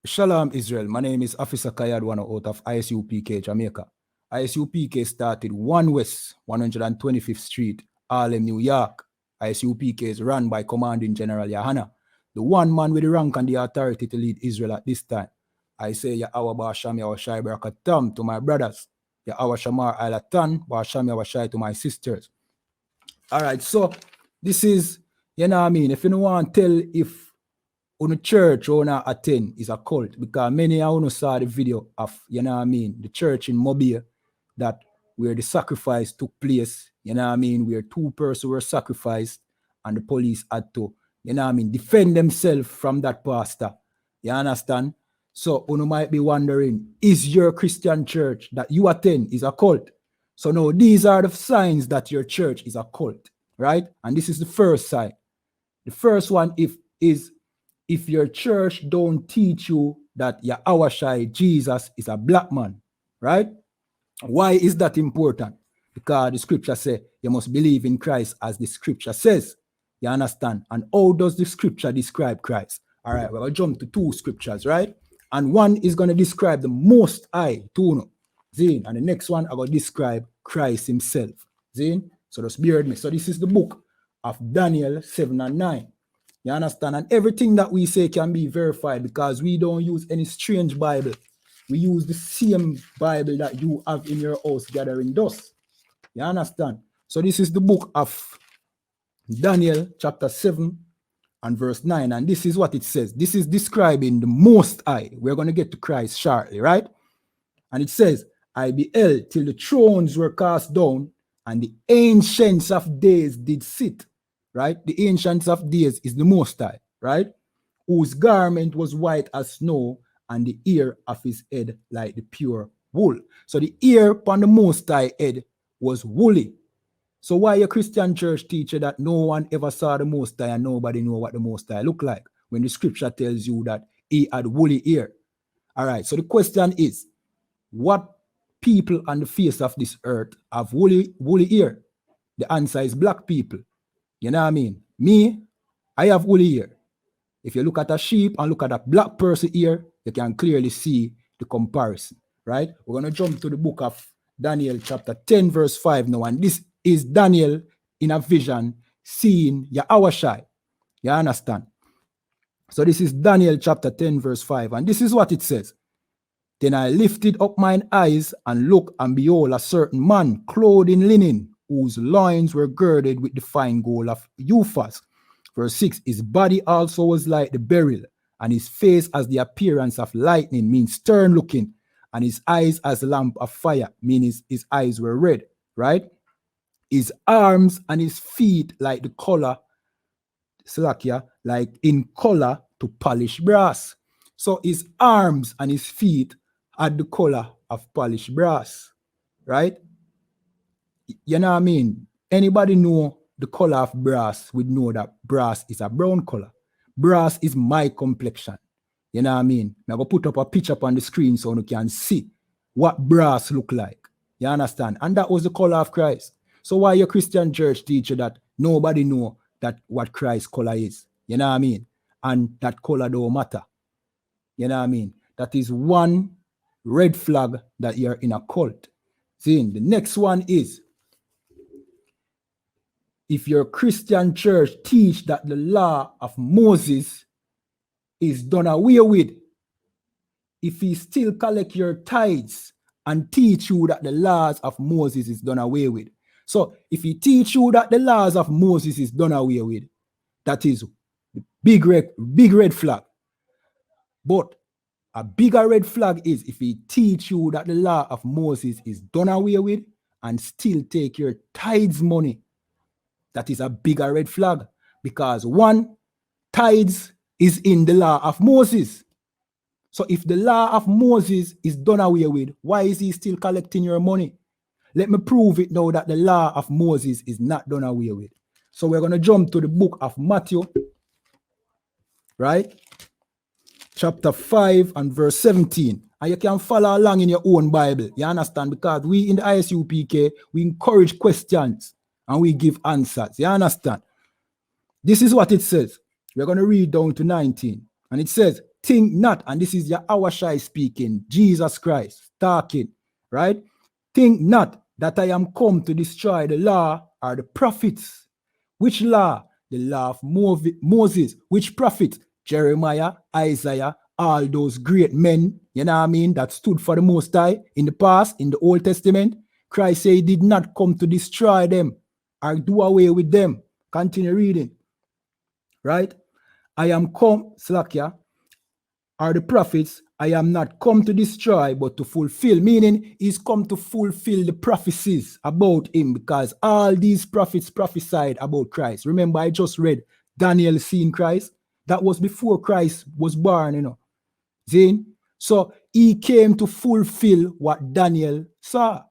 Shalom, Israel. My name is Officer Kayadwana out of I.S.U.P.K, Jamaica. I.S.U.P.K started 1 West, 125th Street, Harlem, New York. I.S.U.P.K is run by Commanding General Yahanna, the one man with the rank and the authority to lead Israel at this time. I say, Yahweh Basham Yahweh Barakatam to my brothers, Yahweh Shamar Alatan, Basham Yahweh to my sisters. All right, so this is, you know what I mean, if you don't want to tell if on a church or not attend is a cult, because many of you saw the video of, you know what I mean, the church in Mobile that where the sacrifice took place, you know what I mean, where 2 persons were sacrificed and the police had to, you know what I mean, defend themselves from that pastor. You understand? So you might be wondering, is your Christian church that you attend is a cult? So now these are the signs that your church is a cult, right? And this is the first sign. The first one if your church don't teach you that Yahweh Jesus is a black man, right? Why is that important? Because the scripture says you must believe in Christ as the scripture says. You understand? And how does the scripture describe Christ? All right, we're going to jump to 2 scriptures, right? And one is going to describe the Most High, Tuno. Zin. And the next one, I'm going to describe Christ himself. Zin. So just bear with me. So this is the book of Daniel 7 and 9. You understand? And everything that we say can be verified because we don't use any strange Bible. We use the same Bible that you have in your house gathering dust. You understand? So this is the book of Daniel chapter 7 and verse 9. And this is what it says. This is describing the Most High. We're going to get to Christ shortly, right? And it says, I beheld till the thrones were cast down and the ancients of days did sit. Right? The ancients of days is the Most High, right? Whose garment was white as snow and the hair of his head like the pure wool. So the hair upon the Most High head was woolly. So why a Christian church teacher that no one ever saw the Most High and nobody know what the Most High look like when the scripture tells you that he had woolly hair? All right, so the question is, what people on the face of this earth have woolly hair? The answer is black people. You know what I mean? Me, I have woolly hair. If you look at a sheep and look at a black person here, you can clearly see the comparison, right? We're going to jump to the book of Daniel chapter 10 verse 5 now. And this is Daniel in a vision seeing Yahweh. You understand? So this is Daniel chapter 10 verse 5. And this is what it says. Then I lifted up mine eyes and looked, and behold, a certain man clothed in linen, whose loins were girded with the fine gold of Uphaz. Verse 6, his body also was like the beryl, and his face as the appearance of lightning, means stern looking, and his eyes as a lamp of fire, meaning his eyes were red, right? His arms and his feet like the color, like in color to polished brass. So his arms and his feet had the color of polished brass, right? You know what I mean? Anybody know the color of brass would know that brass is a brown color. Brass is my complexion. You know what I mean? I'm going to put up a picture up on the screen so you can see what brass look like. You understand? And that was the color of Christ. So why your Christian church teach you that nobody know that what Christ's color is? You know what I mean? And that color don't matter. You know what I mean? That is one red flag that you're in a cult. See, the next one is, if your Christian church teach that the law of Moses is done away with, if he still collect your tithes and teach you that the laws of Moses is done away with. So if he teach you that the laws of Moses is done away with, that is the big red flag. But a bigger red flag is if he teach you that the law of Moses is done away with and still take your tithes money. That is a bigger red flag, because one, tithes is in the law of Moses. So if the law of Moses is done away with, why is he still collecting your money? Let me prove it now that the law of Moses is not done away with. So we're going to jump to the book of Matthew, right? Chapter 5 and verse 17. And you can follow along in your own Bible. You understand? Because we in the I.S.U.P.K, we encourage questions and we give answers. You understand? This is what it says. We're going to read down to 19. And it says, think not, and this is Yahweh speaking, Jesus Christ talking, right? Think not that I am come to destroy the law or the prophets. Which law? The law of Moses. Which prophet? Jeremiah, Isaiah, all those great men, you know what I mean, that stood for the Most High in the past, in the Old Testament. Christ said he did not come to destroy them or do away with them. Continue reading. Right? I am come, Slakia, are the prophets. I am not come to destroy, but to fulfill. Meaning, he's come to fulfill the prophecies about him, because all these prophets prophesied about Christ. Remember, I just read Daniel seeing Christ. That was before Christ was born, you know. See? So he came to fulfill what Daniel saw,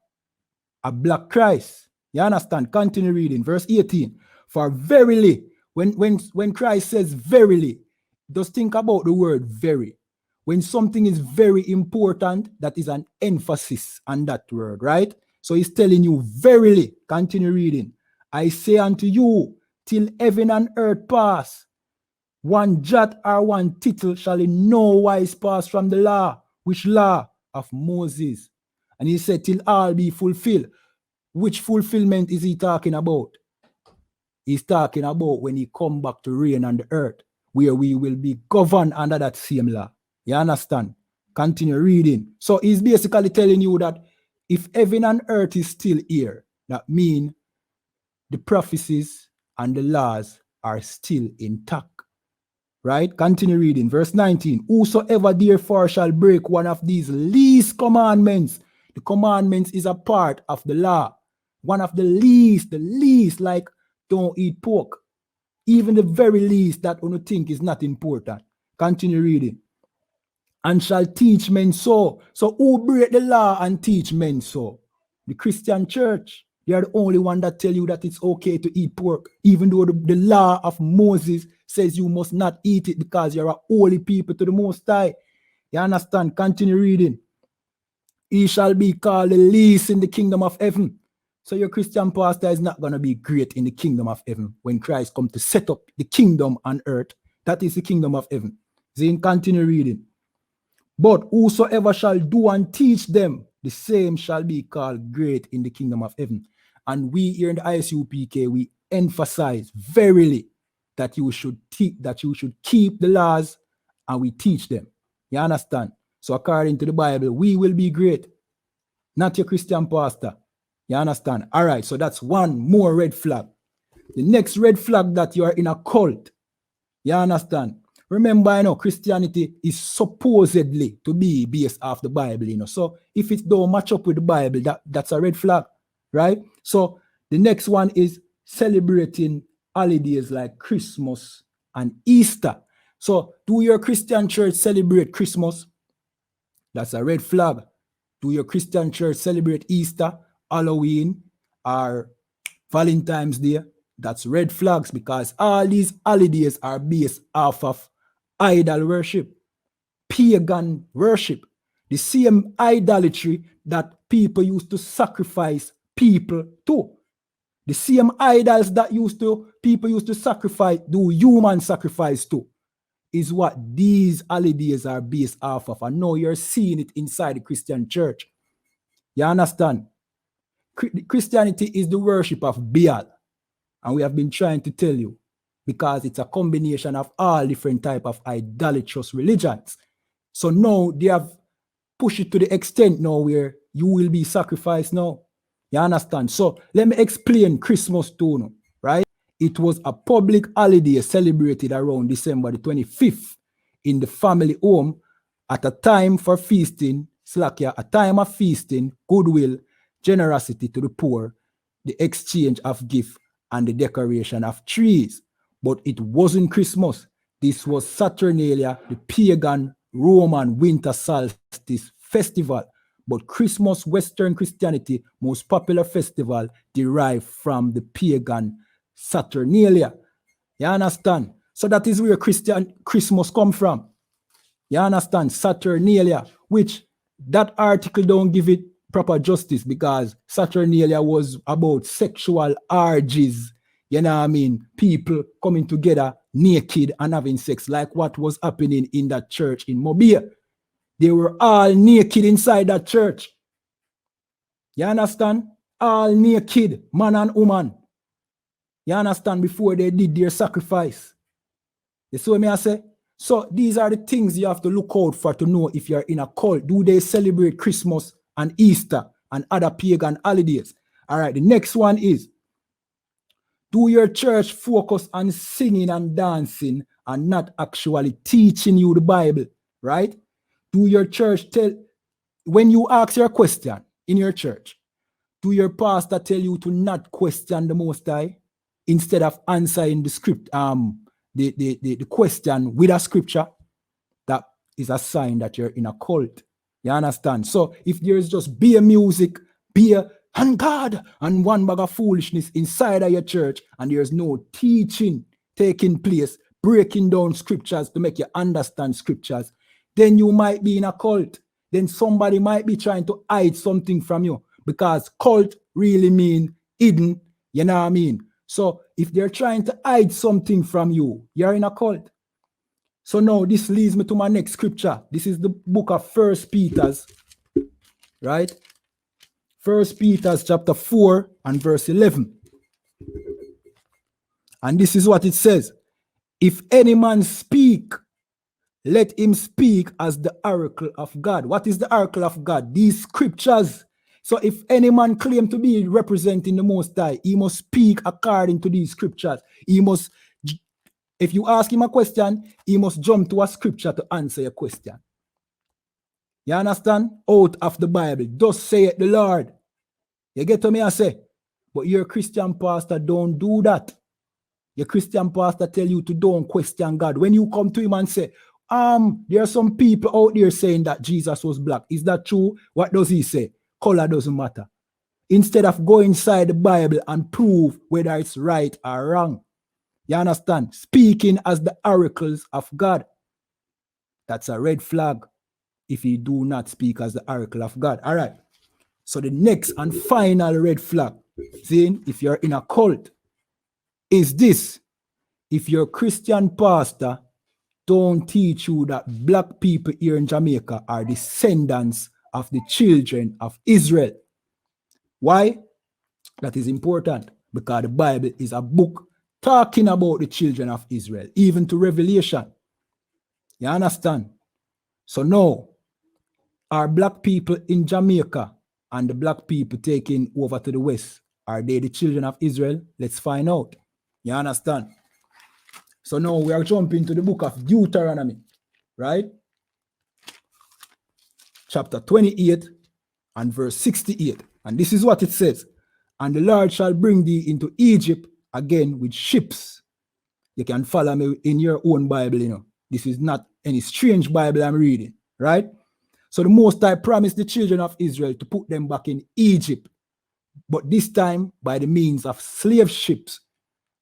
a black Christ. You understand? Continue reading. Verse 18. For verily, when Christ says verily, just think about the word very. When something is very important, that is an emphasis on that word, right? So he's telling you verily, continue reading. I say unto you, till heaven and earth pass, one jot or one tittle shall in no wise pass from the law. Which law? Of Moses. And he said, till all be fulfilled. Which fulfillment is he talking about? He's talking about when he come back to reign on the earth, where we will be governed under that same law. You understand? Continue reading. So he's basically telling you that if heaven and earth is still here, that means the prophecies and the laws are still intact. Right? Continue reading. Verse 19. Whosoever therefore shall break one of these least commandments. The commandments is a part of the law. One of the least, like don't eat pork. Even the very least that you think is not important. Continue reading. And shall teach men so. So who break the law and teach men so? The Christian church. They are the only one that tell you that it's okay to eat pork, even though the law of Moses says you must not eat it because you're a holy people to the Most High. You understand? Continue reading. He shall be called the least in the kingdom of heaven. So your Christian pastor is not going to be great in the kingdom of heaven when Christ comes to set up the kingdom on earth. That is the kingdom of heaven. Then continue reading. But whosoever shall do and teach them, the same shall be called great in the kingdom of heaven. And we here in the ISUPK, we emphasize verily that you should keep the laws and we teach them. You understand? So according to the Bible, we will be great, not your Christian pastor. You understand? All right, so that's one more red flag. The next red flag, that you are in a cult. You understand? Remember, you know, Christianity is supposedly to be based off the Bible, you know. So if it don't match up with the Bible, that's a red flag, right? So the next one is celebrating holidays like Christmas and Easter. So do your Christian church celebrate Christmas? That's a red flag. Do your Christian church celebrate Easter, Halloween, or Valentine's Day? That's red flags, because all these holidays are based off of idol worship, pagan worship, the same idolatry that people used to sacrifice people to. The same idols that people used to sacrifice, do human sacrifice to, is what these holidays are based off of. And now you're seeing it inside the Christian church. You understand? Christianity is the worship of Baal. And we have been trying to tell you, because it's a combination of all different type of idolatrous religions. So now they have pushed it to the extent now where you will be sacrificed now. You understand? So let me explain Christmas too now, right? It was a public holiday celebrated around December the 25th in the family home at a time for feasting, a time of feasting, goodwill, generosity to the poor, the exchange of gifts, and the decoration of trees. But it wasn't Christmas. This was Saturnalia, the pagan Roman winter solstice festival. But Christmas, Western Christianity, most popular festival, derived from the pagan Saturnalia. You understand? So that is where Christmas come from. You understand? Saturnalia, which that article don't give it proper justice, because Saturnalia was about sexual orgies, you know what I mean? People coming together naked and having sex, like what was happening in that church in Mobile. They were all naked inside that church. You understand? All naked, man and woman. You understand? Before they did their sacrifice. You see what I say? So these are the things you have to look out for to know if you're in a cult. Do they celebrate Christmas and Easter and other pagan holidays? All right, the next one is, do your church focus on singing and dancing and not actually teaching you the Bible, right? Do your church tell, when you ask your question in your church, do your pastor tell you to not question the Most High instead of answering the script, the question with a scripture? That is a sign that you're in a cult. You understand? So if there's just beer music, beer and God and one bag of foolishness inside of your church, and there's no teaching taking place, breaking down scriptures to make you understand scriptures, then you might be in a cult. Then somebody might be trying to hide something from you, because cult really mean hidden. You know what I mean? So if they're trying to hide something from you, you're in a cult. So now this leads me to my next scripture. This is the book of 1 Peter, right? 1 Peter chapter 4 and verse 11. And this is what it says. If any man speak, let him speak as the oracle of God. What is the oracle of God? These scriptures. So if any man claim to be representing the Most High, he must speak according to these scriptures. He must, if you ask him a question, he must jump to a scripture to answer your question. You understand? Out of the Bible. Thus saith the Lord. You get to me, I say? But your Christian pastor don't do that. Your Christian pastor tell you to don't question God. When you come to him and say, there are some people out there saying that Jesus was black. Is that true? What does he say? Color doesn't matter. Instead of go inside the Bible and prove whether it's right or wrong. You understand? Speaking as the oracles of God. That's a red flag if you do not speak as the oracle of God. All right. So the next and final red flag, see, if you're in a cult, is this. If your Christian pastor don't teach you that black people here in Jamaica are descendants of the children of Israel. Why? That is important, because the Bible is a book talking about the children of Israel, even to Revelation. You understand? So now, are black people in Jamaica and the black people taking over to the West, are they the children of Israel? Let's find out. You understand? So now we are jumping to the book of Deuteronomy, right? Chapter 28 and verse 68. And this is what it says. And the Lord shall bring thee into Egypt again with ships. You can follow me in your own Bible, you know. This is not any strange Bible I'm reading, right? So the Most High promised the children of Israel to put them back in Egypt, but this time by the means of slave ships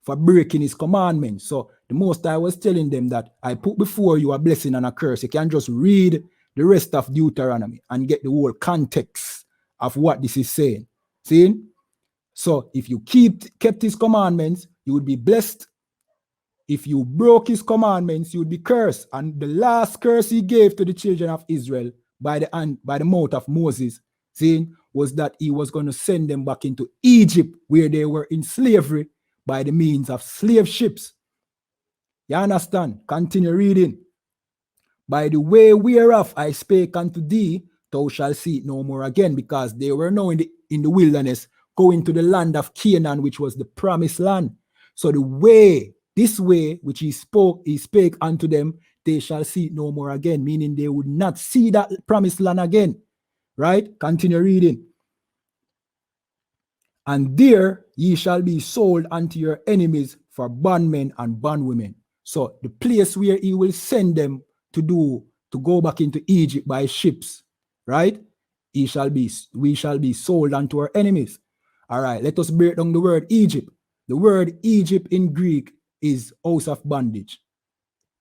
for breaking his commandments. So the Most High was telling them that I put before you a blessing and a curse. You can just read the rest of Deuteronomy and get the whole context of what this is saying. See? So if you kept his commandments, you would be blessed. If you broke his commandments, you would be cursed. And the last curse he gave to the children of Israel by the mouth of Moses, see, was that he was going to send them back into Egypt, where they were in slavery by the means of slave ships. You understand? Continue reading. By the way whereof I spake unto thee, thou shalt see it no more again, because they were now in the wilderness, going to the land of Canaan, which was the promised land. So the way, this way which he spake unto them, they shall see it no more again, meaning they would not see that promised land again. Right? Continue reading. And there ye shall be sold unto your enemies for bondmen and bondwomen. So the place where he will send them to go back into Egypt by ships, right? We shall be sold unto our enemies. All right, let us break down the word Egypt. The word Egypt in Greek is house of bondage.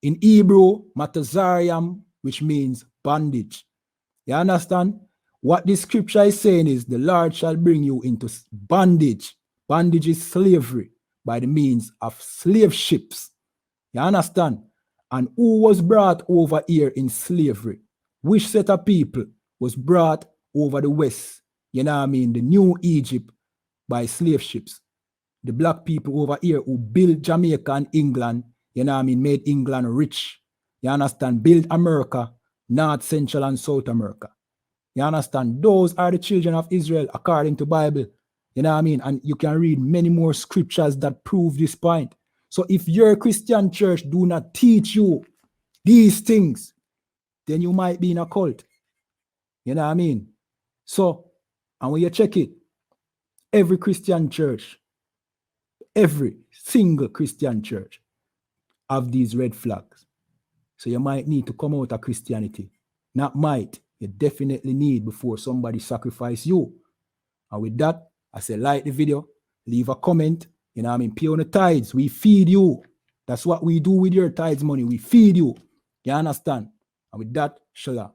In Hebrew, matazariam, which means bondage. You understand? What this scripture is saying is the Lord shall bring you into bondage. Bondage is slavery by the means of slave ships. You understand? And who was brought over here in slavery? Which set of people was brought over the West? You know what I mean? The new Egypt by slave ships. The black people over here who built Jamaica and England, you know what I mean, made England rich. You understand? Built America, North, Central, and South America. You understand? Those are the children of Israel according to Bible. You know what I mean? And you can read many more scriptures that prove this point. So if your Christian church do not teach you these things, then you might be in a cult. You know what I mean? So, and when you check it, every Christian church, every single Christian church have these red flags. So you might need to come out of Christianity. Not might, you definitely need before somebody sacrifice you. And with that, I say like the video, leave a comment. You know what I mean? Pay on the tithes. We feed you. That's what we do with your tithes money. We feed you. You understand? And with that, shalom.